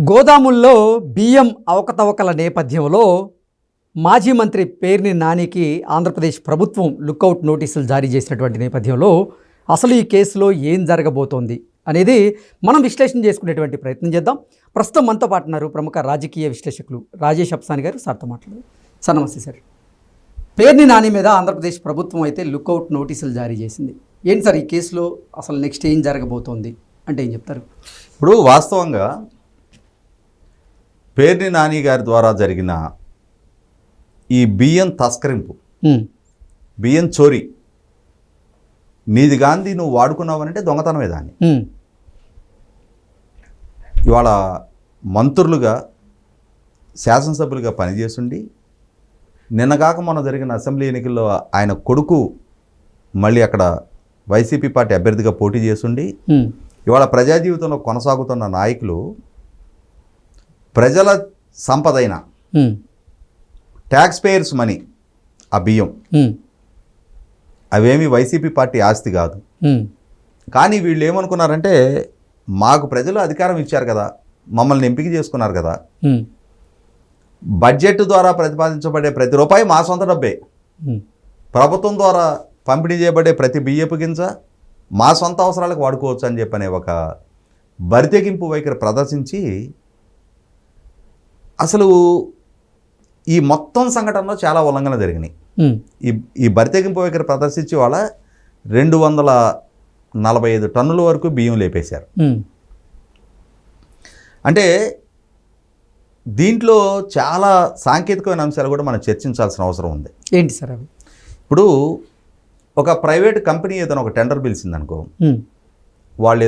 గోదాముల్లో బియ్యం అవకతవకల నేపథ్యంలో మాజీ మంత్రి పేర్ని నానికి ఆంధ్రప్రదేశ్ ప్రభుత్వం లుకౌట్ నోటీసులు జారీ చేసినటువంటి నేపథ్యంలో అసలు ఈ కేసులో ఏం జరగబోతోంది అనేది మనం విశ్లేషణ చేసుకునేటువంటి ప్రయత్నం చేద్దాం. ప్రస్తుతం మనతో పాటు ఉన్నారు ప్రముఖ రాజకీయ విశ్లేషకులు రాజేష్ అప్సాని గారు. సార్తో మాట్లాడారు. సార్ నమస్తే సార్. పేర్ని నాని మీద ఆంధ్రప్రదేశ్ ప్రభుత్వం అయితే లుకౌట్ నోటీసులు జారీ చేసింది. ఏంటి సార్ ఈ కేసులో అసలు నెక్స్ట్ ఏం జరగబోతోంది అంటే ఏం చెప్తారు? ఇప్పుడు వాస్తవంగా పేర్ని నాని గారి ద్వారా జరిగిన ఈ బియ్యం తస్కరింపు, బియ్యం చోరీ, నీది గాంధీ నువ్వు వాడుకున్నావనంటే దొంగతనమే దాన్ని. ఇవాళ మంత్రులుగా శాసనసభ్యులుగా పనిచేస్తుండి నిన్నగాక మొన్న జరిగిన అసెంబ్లీ ఎన్నికల్లో ఆయన కొడుకు మళ్ళీ అక్కడ వైసీపీ పార్టీ అభ్యర్థిగా పోటీ చేస్తుండి ఇవాళ ప్రజా జీవితంలో కొనసాగుతున్న నాయకులు ప్రజల సంపదైన ట్యాక్స్ పేయర్స్ మనీ, ఆ బియ్యం అవేమి వైసీపీ పార్టీ ఆస్తి కాదు. కానీ వీళ్ళు ఏమనుకున్నారంటే మాకు ప్రజలు అధికారం ఇచ్చారు కదా, మమ్మల్ని ఎంపిక చేసుకున్నారు కదా, బడ్జెట్ ద్వారా ప్రతిపాదించబడే ప్రతి రూపాయి మా సొంత డబ్బే, ప్రభుత్వం ద్వారా పంపిణీ చేయబడే ప్రతి బియ్యపు గింజ మా సొంత అవసరాలకు వాడుకోవచ్చు అని చెప్పనే ఒక బరితెగింపు వైఖరి ప్రదర్శించి అసలు ఈ మొత్తం సంఘటనలో చాలా ఉల్లంఘన జరిగినాయి. ఈ బరితెగింపు వైఖరి ప్రదర్శించి వాళ్ళ 245 టన్నుల వరకు బియ్యం లేపేశారు. అంటే దీంట్లో చాలా సాంకేతికమైన అంశాలు కూడా మనం చర్చించాల్సిన అవసరం ఉంది. ఏంటి సార్ అవి? ఇప్పుడు ఒక ప్రైవేట్ కంపెనీ ఏదైనా ఒక టెండర్ పిలిచిందనుకో, వాళ్ళు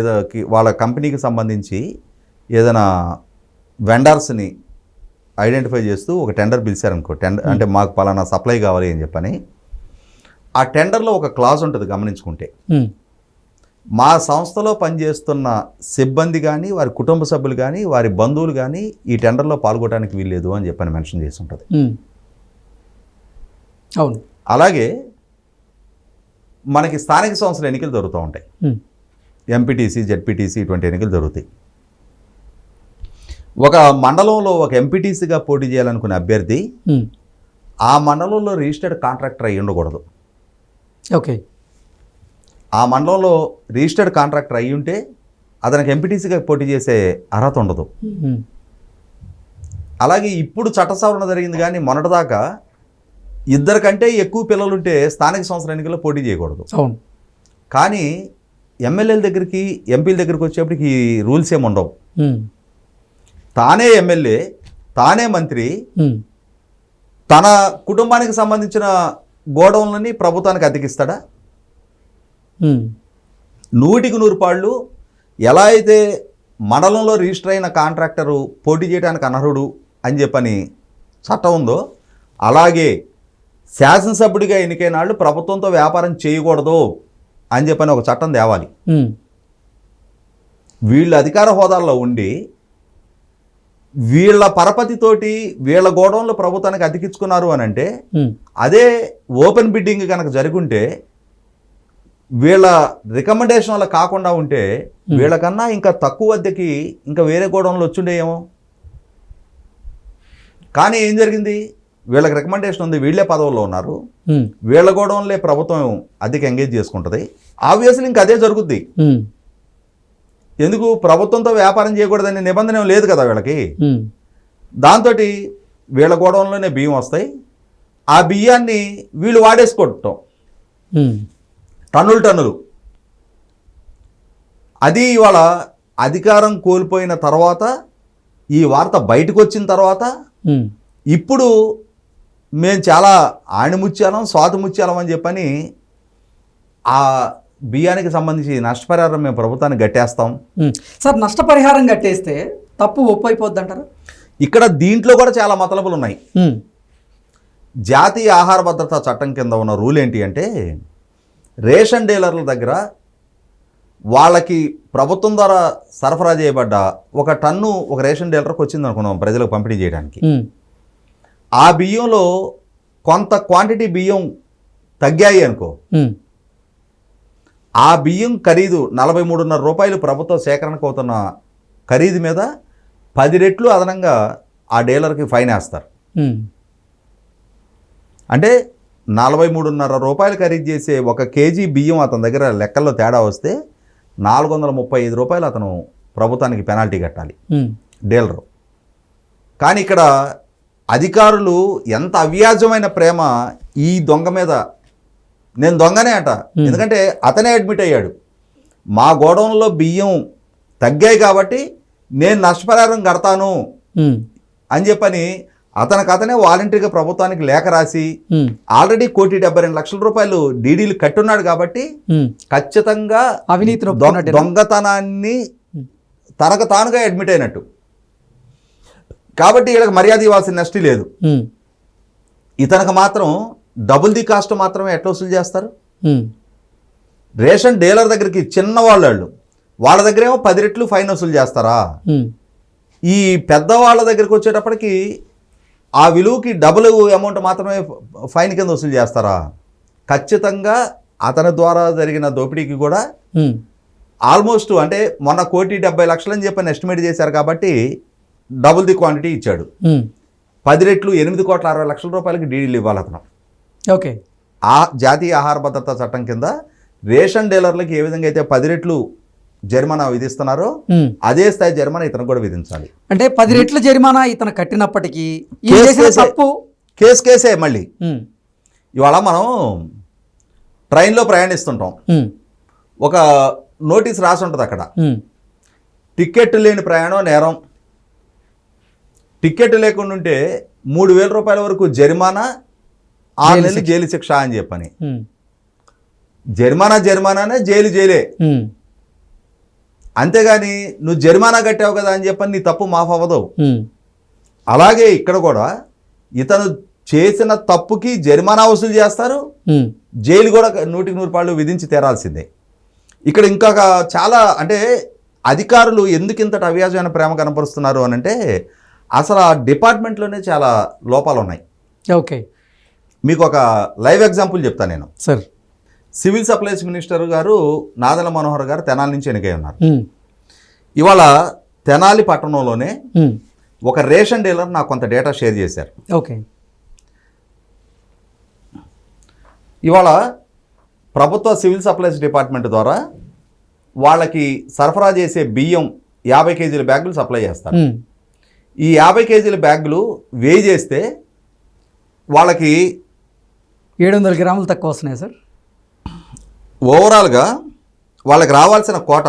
వాళ్ళ కంపెనీకి సంబంధించి ఏదైనా వెండర్స్ని ఐడెంటిఫై చేస్తూ ఒక టెండర్ పిలిచారనుకో, టెండర్ అంటే మాకు పలానా సప్లై కావాలి అని చెప్పని, ఆ టెండర్లో ఒక క్లాజ్ ఉంటుంది గమనించుకుంటే, మా సంస్థలో పనిచేస్తున్న సిబ్బంది కానీ వారి కుటుంబ సభ్యులు కానీ వారి బంధువులు కానీ ఈ టెండర్లో పాల్గొనడానికి వీల్లేదు అని చెప్పని మెన్షన్ చేసి ఉంటుంది. అవును. అలాగే మనకి స్థానిక సంస్థల ఎన్నికలు జరుగుతూ ఉంటాయి, ఎంపీటీసీ, జెడ్పీటీసీ ఇటువంటి ఎన్నికలు జరుగుతాయి. ఒక మండలంలో ఒక ఎంపీటీసీగా పోటీ చేయాలనుకునే అభ్యర్థి ఆ మండలంలో రిజిస్టర్డ్ కాంట్రాక్టర్ అయ్యి ఉండకూడదు. ఓకే. ఆ మండలంలో రిజిస్టర్డ్ కాంట్రాక్టర్ అయ్యి ఉంటే అతనికి ఎంపీటీసీగా పోటీ చేసే అర్హత ఉండదు. అలాగే ఇప్పుడు చట్ట సవరణ జరిగింది, కానీ మొన్నటిదాకా 2 కంటే ఎక్కువ పిల్లలుంటే స్థానిక సంస్థల ఎన్నికల్లో పోటీ చేయకూడదు. అవును. కానీ ఎమ్మెల్యేల దగ్గరికి, ఎంపీల దగ్గరికి వచ్చేప్పటికి ఈ రూల్స్ ఏమి ఉండవు. తానే ఎమ్మెల్యే, తానే మంత్రి, తన కుటుంబానికి సంబంధించిన గోడౌన్లని ప్రభుత్వానికి అద్దెకిస్తాడా? 100కి 100 పాళ్ళు ఎలా అయితే మండలంలో రిజిస్టర్ అయిన కాంట్రాక్టరు పోటీ చేయడానికి అనర్హుడు అని చెప్పని చట్టం ఉందో, అలాగే శాసనసభ్యుడిగా ఎన్నికైన వాళ్ళు ప్రభుత్వంతో వ్యాపారం చేయకూడదు అని చెప్పని ఒక చట్టం తేవాలి. వీళ్ళు అధికార హోదాల్లో ఉండి వీళ్ళ పరపతితోటి వీళ్ళ గోడౌన్లో ప్రభుత్వానికి అతికించుకున్నారు అని అంటే, అదే ఓపెన్ బిడ్డింగ్ కనుక జరుగుంటే, వీళ్ళ రికమెండేషన్ వల్ల కాకుండా ఉంటే వీళ్ళకన్నా ఇంకా తక్కువ అద్దెకి ఇంకా వేరే గోడౌన్లు వచ్చిండేమో. కానీ ఏం జరిగింది? వీళ్ళకి రికమెండేషన్ ఉంది, వీళ్ళే పదవుల్లో ఉన్నారు, వీళ్ళ గోడౌన్లే ప్రభుత్వం అద్దెకి ఎంగేజ్ చేసుకుంటుంది. ఆబ్వియస్లీ ఇంకా అదే జరుగుద్ది. ఎందుకు? ప్రభుత్వంతో వ్యాపారం చేయకూడదనే నిబంధన లేదు కదా వీళ్ళకి. దాంతో వీళ్ళ గోడౌన్లోనే బియ్యం వస్తాయి, ఆ బియ్యాన్ని వీళ్ళు వాడేసుకోవటం టన్నులు. అది ఇవాళ అధికారం కోల్పోయిన తర్వాత, ఈ వార్త బయటకు వచ్చిన తర్వాత, ఇప్పుడు మేము చాలా ఆణిముత్యాలం, స్వాతిముత్యాలం అని చెప్పని ఆ బియ్యానికి సంబంధించి నష్టపరిహారం మేము ప్రభుత్వానికి కట్టేస్తాం. సార్, నష్టపరిహారం కట్టేస్తే తప్పు ఒప్పు అయిపోద్ది అంటారా? ఇక్కడ దీంట్లో కూడా చాలా మతలబులు ఉన్నాయి. జాతీయ ఆహార భద్రతా చట్టం కింద ఉన్న రూల్ ఏంటి అంటే, రేషన్ డీలర్ల దగ్గర వాళ్ళకి ప్రభుత్వం ద్వారా సరఫరా చేయబడ్డ ఒక టన్ను ఒక రేషన్ డీలర్కి వచ్చింది అనుకున్నాం ప్రజలకు పంపిణీ చేయడానికి. ఆ బియ్యంలో కొంత క్వాంటిటీ బియ్యం తగ్గాయి అనుకో, ఆ బియ్యం ఖరీదు 43.5 రూపాయలు ప్రభుత్వ సేకరణకు అవుతున్న ఖరీదు మీద 10 రెట్లు అదనంగా ఆ డీలర్కి ఫైన్ వేస్తారు. అంటే 43.5 రూపాయలు ఖరీదు చేసే 1 కేజీ బియ్యం అతని దగ్గర లెక్కల్లో తేడా వస్తే 435 రూపాయలు అతను ప్రభుత్వానికి పెనాల్టీ కట్టాలి డీలరు. కానీ ఇక్కడ అధికారులు ఎంత అవ్యాజమైన ప్రేమ ఈ దొంగ మీద. నేను దొంగనే అట, ఎందుకంటే అతనే అడ్మిట్ అయ్యాడు. మా గోడౌన్లో బియ్యం తగ్గాయి కాబట్టి నేను నష్టపరిహారం కడతాను అని చెప్పని అతనే వాలంటరీగా ప్రభుత్వానికి లేఖ రాసి ఆల్రెడీ 1,72,00,000 రూపాయలు డీడీలు కట్టున్నాడు కాబట్టి ఖచ్చితంగా అవినీతి దొంగతనాన్ని తనకు తానుగా అడ్మిట్ అయినట్టు. కాబట్టి వీళ్ళకి మర్యాద ఇవ్వాల్సిన నష్టం లేదు. ఇతనికి మాత్రం డబుల్ ది కాస్ట్ మాత్రమే ఎట్లా వసూలు చేస్తారు? రేషన్ డీలర్ దగ్గరికి చిన్న వాళ్ళ దగ్గర ఏమో 10 రెట్లు ఫైన్ వసూలు చేస్తారా? ఈ పెద్దవాళ్ళ దగ్గరికి వచ్చేటప్పటికి ఆ విలువకి డబుల్ అమౌంట్ మాత్రమే ఫైన్ కింద వసూలు చేస్తారా? ఖచ్చితంగా అతని ద్వారా జరిగిన దోపిడీకి కూడా ఆల్మోస్ట్ అంటే మొన్న 1,70,00,000 అని చెప్పని ఎస్టిమేట్ చేశారు కాబట్టి డబుల్ ది క్వాంటిటీ ఇచ్చాడు. 10 రెట్లు 8,60,00,000 రూపాయలకి డీడీలు ఇవ్వాలి అతను. ఓకే. ఆ జాతీయ ఆహార భద్రతా చట్టం కింద రేషన్ డీలర్లకి ఏ విధంగా అయితే 10 రెట్లు జరిమానా విధిస్తున్నారో అదే స్థాయి జరిమానా ఇతను కూడా విధించాలి. అంటే 10 రెట్ల జరిమానా ఇతను కట్టినప్పటికీ కేసే. మళ్ళీ ఇవాళ మనం ట్రైన్లో ప్రయాణిస్తుంటాం, ఒక నోటీస్ రాసి ఉంటుంది అక్కడ, టికెట్ లేని ప్రయాణం నేరం, టికెట్ లేకుండా ఉంటే 3,000 రూపాయల వరకు జరిమానా, 6 నెలలు జైలు శిక్ష అని చెప్పని. జరిమానానే, జైలే. అంతేగాని నువ్వు జరిమానా కట్టావు కదా అని చెప్పని నీ తప్పు మాఫ్ అవ్వదు. అలాగే ఇక్కడ కూడా ఇతను చేసిన తప్పుకి జరిమానా వసూలు చేస్తారు, జైలు కూడా 100% విధించి తీరాల్సిందే. ఇక్కడ ఇంకొక చాలా అంటే అధికారులు ఎందుకు ఇంతటి అవ్యాజమైన ప్రేమ కనపరుస్తున్నారు అని అంటే అసలు ఆ డిపార్ట్మెంట్లోనే చాలా లోపాలు ఉన్నాయి. ఓకే. మీకు ఒక లైవ్ ఎగ్జాంపుల్ చెప్తాను నేను. సార్, సివిల్ సప్లైస్ మినిస్టర్ గారు నాదెళ్ల మనోహర్ గారు తెనాలి నుంచి ఎన్నికై ఉన్నారు. ఇవాళ తెనాలి పట్టణంలోనే ఒక రేషన్ డీలర్ నాకు కొంత డేటా షేర్ చేశారు. ఓకే. ఇవాళ ప్రభుత్వ సివిల్ సప్లైస్ డిపార్ట్మెంట్ ద్వారా వాళ్ళకి సరఫరా చేసే బియ్యం 50 కేజీల బ్యాగులు సప్లై చేస్తారు. ఈ 50 కేజీల బ్యాగులు వేయి చేస్తే వాళ్ళకి 700 గ్రాములు తక్కువ వస్తున్నాయి సార్. ఓవరాల్గా వాళ్ళకి రావాల్సిన కోట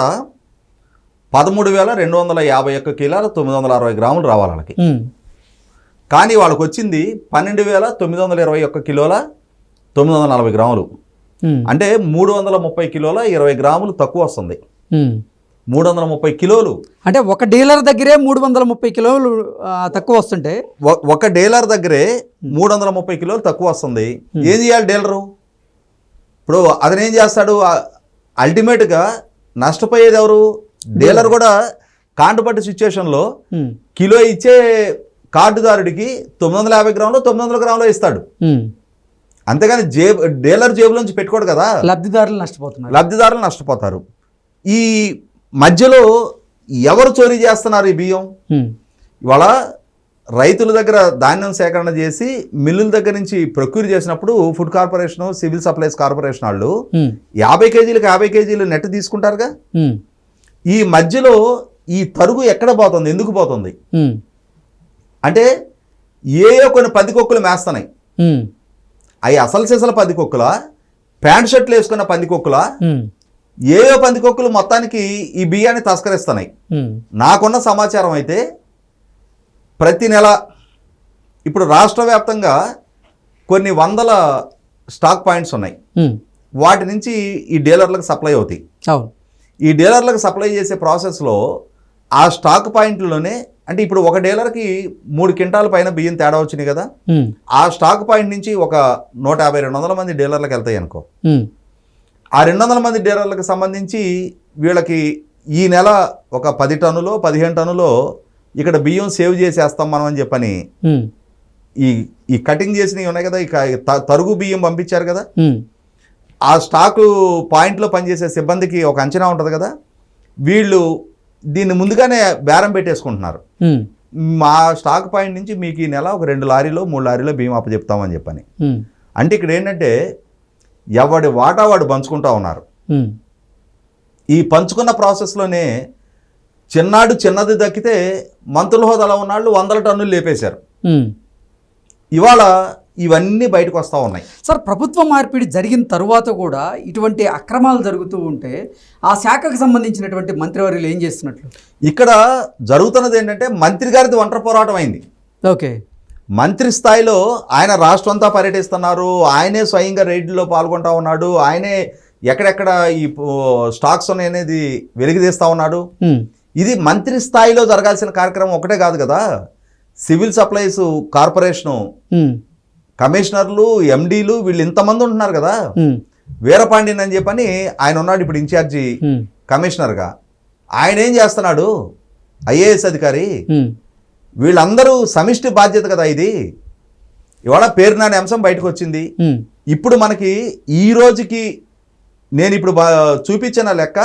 13,251 కిలోల 960 గ్రాములు రావాలి వాళ్ళకి. కానీ వాళ్ళకి వచ్చింది 12,921 కిలోల 940 గ్రాములు. అంటే 330 కిలోల 20 గ్రాములు తక్కువ వస్తుంది. 330 కిలోలు అంటే ఒక డీలర్ దగ్గరే 330 కిలోలు తక్కువ వస్తుంటే, ఒక డీలర్ దగ్గరే 330 కిలోలు తక్కువ వస్తుంది. ఏం చేయాలి డీలరు? ఇప్పుడు అతను ఏం చేస్తాడు? అల్టిమేట్గా నష్టపోయేది ఎవరు? డీలర్ కూడా కాంటుపట్టు సిచ్యువేషన్లో కిలో ఇచ్చే కార్డుదారుడికి 950 గ్రాములు 900 గ్రాములు ఇస్తాడు. అంతేగాని డీలర్ జేబులోంచి పెట్టుకోడు కదా. లబ్ధిదారులు నష్టపోతారు. ఈ మధ్యలో ఎవరు చోరీ చేస్తున్నారు ఈ బియ్యం? ఇవాళ రైతుల దగ్గర ధాన్యం సేకరణ చేసి మిల్లుల దగ్గర నుంచి ప్రొక్యూర్ చేసినప్పుడు food corporation, civil supplies corporation వాళ్ళు 50 కేజీలకు 50 కేజీలు నెట్ తీసుకుంటారుగా. ఈ మధ్యలో ఈ తరుగు ఎక్కడ పోతుంది? ఎందుకు పోతుంది అంటే కొన్ని పందికొక్కులు మేస్తున్నాయి. అవి అసలు సిసల పందికొక్కుల, ప్యాంట్ షర్ట్లు వేసుకున్న పందికొక్కుల, పందికొక్కులు మొత్తానికి ఈ బియ్యాన్ని తస్కరిస్తున్నాయి. నాకున్న సమాచారం అయితే ప్రతి నెల ఇప్పుడు రాష్ట్ర వ్యాప్తంగా కొన్ని వందల స్టాక్ పాయింట్స్ ఉన్నాయి. వాటి నుంచి ఈ డీలర్లకు సప్లై అవుతాయి. ఈ డీలర్లకు సప్లై చేసే ప్రాసెస్లో ఆ స్టాక్ పాయింట్లోనే అంటే ఇప్పుడు ఒక డీలర్కి 3 క్వింటాల పైన బియ్యం తేడా వచ్చినాయి కదా. ఆ స్టాక్ పాయింట్ నుంచి ఒక 150-200 మంది డీలర్లకు వెళ్తాయి అనుకో. ఆ 200 మంది డీలర్లకు సంబంధించి వీళ్ళకి ఈ నెల ఒక 10 టన్నులో 15 టన్నులో ఇక్కడ బియ్యం సేవ్ చేసేస్తాం మనం అని చెప్పని ఈ కటింగ్ చేసినవి ఉన్నాయి కదా, ఇక తరుగు బియ్యం పంపించారు కదా. ఆ స్టాకు పాయింట్లో పనిచేసే సిబ్బందికి ఒక అంచనా ఉంటుంది కదా. వీళ్ళు దీన్ని ముందుగానే బేరం పెట్టేసుకుంటున్నారు. మా స్టాక్ పాయింట్ నుంచి మీకు ఈ నెల ఒక 2 లారీలో 3 లారీలో బియ్యం అప్పచెప్తామని చెప్పని. అంటే ఇక్కడ ఏంటంటే ఎవడి వాటా వాడు పంచుకుంటా ఉన్నారు. ఈ పంచుకున్న ప్రాసెస్లోనే చిన్నది దక్కితే మంత్రుల హోదాలో ఉన్నాళ్ళు 100 టన్నులు లేపేశారు. ఇవాళ ఇవన్నీ బయటకు వస్తూ ఉన్నాయి. సార్, ప్రభుత్వ మార్పిడి జరిగిన తరువాత కూడా ఇటువంటి అక్రమాలు జరుగుతూ ఉంటే ఆ శాఖకు సంబంధించినటువంటి మంత్రివర్యులు ఏం చేస్తున్నట్లు? ఇక్కడ జరుగుతున్నది ఏంటంటే మంత్రి గారిది ఒంటరి పోరాటం అయింది. ఓకే, మంత్రి స్థాయిలో ఆయన రాష్ట్రం అంతా పర్యటిస్తున్నారు, ఆయనే స్వయంగా రైడ్లో పాల్గొంటా ఉన్నాడు, ఆయనే ఎక్కడెక్కడ ఈ స్టాక్స్ అనేది వెలికితీస్తూ ఉన్నాడు. ఇది మంత్రి స్థాయిలో జరగాల్సిన కార్యక్రమం ఒకటే కాదు కదా. సివిల్ సప్లైస్ కార్పొరేషను కమిషనర్లు, ఎండీలు వీళ్ళు ఇంతమంది ఉంటున్నారు కదా. వీరపాండియన్ అని చెప్పని ఆయన ఉన్నాడు ఇప్పుడు ఇన్ఛార్జి కమిషనర్గా. ఆయన ఏం చేస్తున్నాడు, ఐఏఎస్ అధికారి. వీళ్ళందరూ సమిష్టి బాధ్యత కదా ఇది. ఇవాళ పేరునాని అంశం బయటకు వచ్చింది. ఇప్పుడు మనకి ఈ రోజుకి నేను ఇప్పుడు చూపించిన లెక్క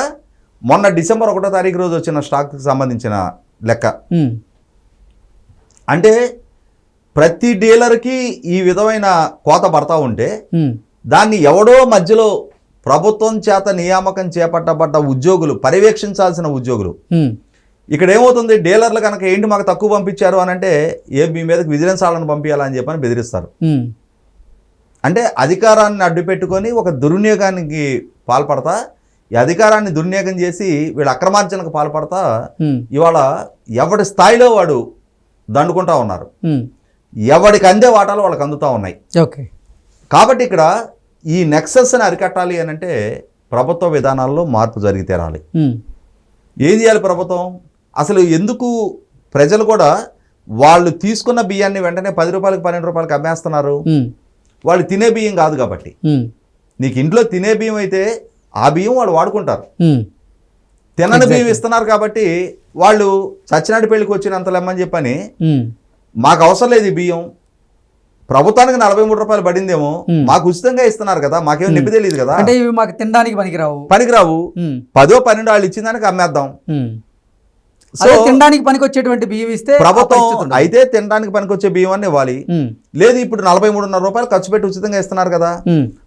మొన్న డిసెంబర్ 1వ తారీఖు రోజు వచ్చిన స్టాక్కి సంబంధించిన లెక్క. అంటే ప్రతి డీలర్కి ఈ విధమైన కోత పడతా ఉంటే దాన్ని ఎవడో మధ్యలో ప్రభుత్వం చేత నియామకం చేపట్టబడ్డ ఉద్యోగులు, పర్యవేక్షించాల్సిన ఉద్యోగులు. ఇక్కడ ఏమవుతుంది, డీలర్లు కనుక ఏంటి మాకు తక్కువ పంపించారు అని అంటే మీ మీదకి విజిలెన్స్ వాళ్ళని పంపించాలని చెప్పని బెదిరిస్తారు. అంటే అధికారాన్ని అడ్డు పెట్టుకొని ఒక దుర్వినియోగానికి పాల్పడతా, ఈ అధికారాన్ని దుర్వినియోగం చేసి వీళ్ళు అక్రమార్జనకు పాల్పడతా ఇవాళ ఎవడి స్థాయిలో వాడు దండుకుంటా ఉన్నారు. ఎవడికి అందే వాటాలు వాళ్ళకి అందుతూ ఉన్నాయి. ఓకే, కాబట్టి ఇక్కడ ఈ నెక్సస్ని అరికట్టాలి అని అంటే ప్రభుత్వ విధానాల్లో మార్పు జరిగి తీరాలి. ఏం చేయాలి ప్రభుత్వం? అసలు ఎందుకు ప్రజలు కూడా వాళ్ళు తీసుకున్న బియ్యాన్ని వెంటనే 10 రూపాయలకు 12 రూపాయలకు అమ్మేస్తున్నారు? వాళ్ళు తినే బియ్యం కాదు కాబట్టి. నీకు ఇంట్లో తినే బియ్యం అయితే ఆ బియ్యం వాళ్ళు వాడుకుంటారు. తినని బియ్యం ఇస్తున్నారు కాబట్టి వాళ్ళు చచ్చినాటి పెళ్లికి వచ్చినంత లెమ్మని చెప్పని మాకు అవసరం లేదు ఈ బియ్యం, ప్రభుత్వానికి 43 రూపాయలు పడిందేమో, మాకు ఉచితంగా ఇస్తున్నారు కదా, మాకేమో నిప్పి తెలియదు కదా, అంటే ఇవి మాకు తినడానికి పనికిరావు 10-12 వాళ్ళు ఇచ్చిన దానికి అమ్మేద్దాం. సో తినడానికి పనికి వచ్చేటువంటి బియ్యం ఇస్తే ప్రభుత్వం అయితే తినడానికి పనికి వచ్చే బియ్యం అని ఇవ్వాలి. లేదు ఇప్పుడు 43.5 రూపాయలు ఖర్చు పెట్టి ఉచితంగా ఇస్తున్నారు కదా,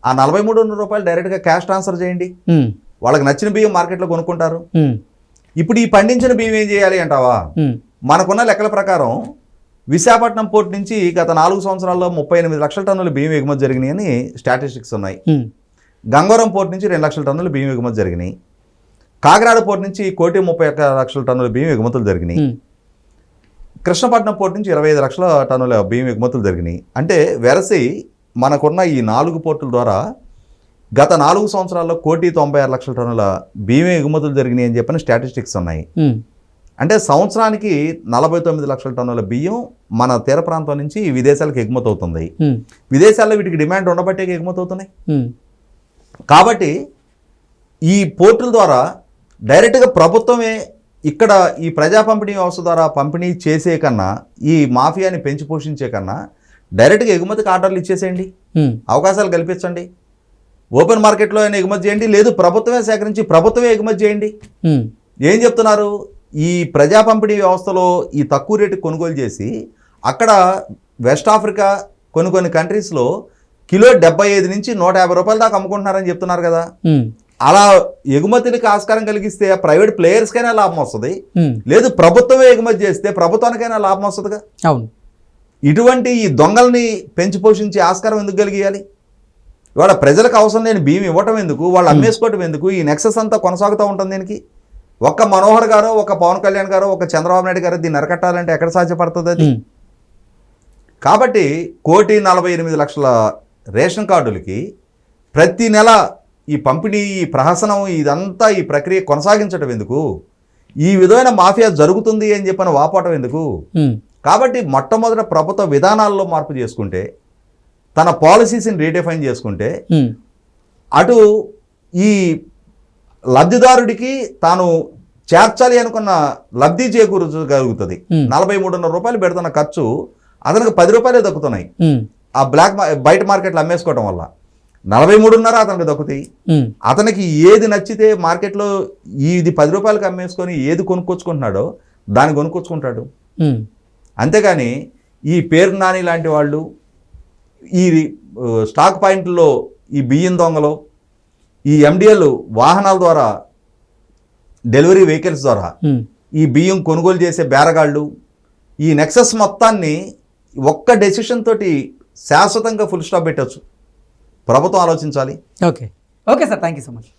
ఆ 43.5 రూపాయలు డైరెక్ట్ గా క్యాష్ ట్రాన్స్ఫర్ చేయండి. వాళ్ళకి నచ్చిన బియ్యం మార్కెట్లో కొనుక్కుంటారు. ఇప్పుడు ఈ పండించిన బియ్యం ఏం చేయాలి అంటావా? మనకున్న లెక్కల ప్రకారం విశాఖపట్నం పోర్ట్ నుంచి గత 4 సంవత్సరాల్లో 38 లక్షల టన్నుల బియ్యం ఎగుమతి జరిగినాయని స్టాటిస్టిక్స్ ఉన్నాయి. గంగవరం పోర్ట్ నుంచి 2 లక్షల టన్నుల బియ్యం ఎగుమతి జరిగినాయి. కాకినాడ పోర్ట్ నుంచి 1,31 లక్షల టన్నుల బియ్యం ఎగుమతులు జరిగినాయి. కృష్ణపట్నం పోర్ట్ నుంచి 25 లక్షల టన్నుల బియ్యం ఎగుమతులు జరిగినాయి. అంటే వెరసి మనకున్న ఈ 4 పోర్టుల ద్వారా గత 4 సంవత్సరాల్లో 1,96 లక్షల టన్నుల బియ్యం ఎగుమతులు జరిగినాయి అని చెప్పిన స్టాటిస్టిక్స్ ఉన్నాయి. అంటే సంవత్సరానికి 49 లక్షల టన్నుల బియ్యం మన తీర ప్రాంతం నుంచి విదేశాలకు ఎగుమతి అవుతుంది. విదేశాల్లో వీటికి డిమాండ్ ఉండబట్టే ఎగుమతి అవుతున్నాయి. కాబట్టి ఈ పోర్టుల ద్వారా డైరెక్ట్గా ప్రభుత్వమే ఇక్కడ ఈ ప్రజా పంపిణీ వ్యవస్థ ద్వారా పంపిణీ చేసే కన్నా, ఈ మాఫియాని పెంచి పోషించే కన్నా డైరెక్ట్గా ఎగుమతికి ఆర్డర్లు ఇచ్చేసేయండి, అవకాశాలు కల్పించండి. ఓపెన్ మార్కెట్లో అయినా ఎగుమతి చేయండి, లేదు ప్రభుత్వమే సేకరించి ప్రభుత్వమే ఎగుమతి చేయండి. ఏం చెప్తున్నారు? ఈ ప్రజా పంపిణీ వ్యవస్థలో ఈ తక్కువ రేటుకి కొనుగోలు చేసి అక్కడ వెస్ట్ ఆఫ్రికా కొన్ని కంట్రీస్లో కిలో 75 నుంచి 150 రూపాయల దాకా అమ్ముకుంటున్నారని చెప్తున్నారు కదా. అలా ఎగుమతులకు ఆస్కారం కలిగిస్తే ప్రైవేట్ ప్లేయర్స్కైనా లాభం వస్తుంది, లేదు ప్రభుత్వమే ఎగుమతి చేస్తే ప్రభుత్వానికైనా లాభం వస్తుందిగా. అవును, ఇటువంటి ఈ దొంగల్ని పెంచి పోషించే ఆస్కారం ఎందుకు కలిగియాలి? ఇవాళ ప్రజలకు అవసరం లేని బియ్యం ఇవ్వటం ఎందుకు, వాళ్ళు అమ్మేసుకోవటం ఎందుకు? ఈ నెక్సెస్ అంతా కొనసాగుతూ ఉంటుంది దీనికి. ఒక్క మనోహర్ గారు, ఒక పవన్ కళ్యాణ్ గారు, ఒక చంద్రబాబు నాయుడు గారు దీన్ని అరకట్టాలంటే ఎక్కడ సాధ్యపడుతుంది అది? కాబట్టి 1,48 లక్షల రేషన్ కార్డులకి ప్రతి నెల ఈ పంపిణీ, ఈ ప్రహసనం, ఇదంతా ఈ ప్రక్రియ కొనసాగించడం ఎందుకు? ఈ విధమైన మాఫియా జరుగుతుంది అని చెప్పని వాపోవటం ఎందుకు? కాబట్టి మొట్టమొదట ప్రభుత్వ విధానాల్లో మార్పు చేసుకుంటే, తన పాలసీస్ని రీడిఫైన్ చేసుకుంటే, అటు ఈ లబ్ధిదారుడికి తాను చేర్చాలి అనుకున్న లబ్ధి చేకూరగలుగుతుంది. 43.5 రూపాయలు పెడుతున్న ఖర్చు అతనికి 10 రూపాయలే దక్కుతున్నాయి ఆ బయట మార్కెట్లో అమ్మేసుకోవడం వల్ల. 43.5 అతనికి దక్కుతాయి. అతనికి ఏది నచ్చితే మార్కెట్లో ఇది 10 రూపాయలకు అమ్మేసుకొని ఏది కొనుక్కొచ్చుకుంటున్నాడో దాన్ని కొనుక్కొచ్చుకుంటాడు. అంతేగాని ఈ పేరు నాని లాంటి వాళ్ళు ఈ స్టాక్ పాయింట్లో ఈ బియ్యం దొంగలు, ఈ ఎండిఎల్ వాహనాల ద్వారా, డెలివరీ వెహికల్స్ ద్వారా ఈ బియ్యం కొనుగోలు చేసే బేరగాళ్ళు, ఈ నెక్సస్ మొత్తాన్ని ఒక్క డెసిషన్ తోటి శాశ్వతంగా ఫుల్ స్టాప్ పెట్టచ్చు. ప్రభుత్వం ఆలోచించాలి. Okay sir, thank you so much.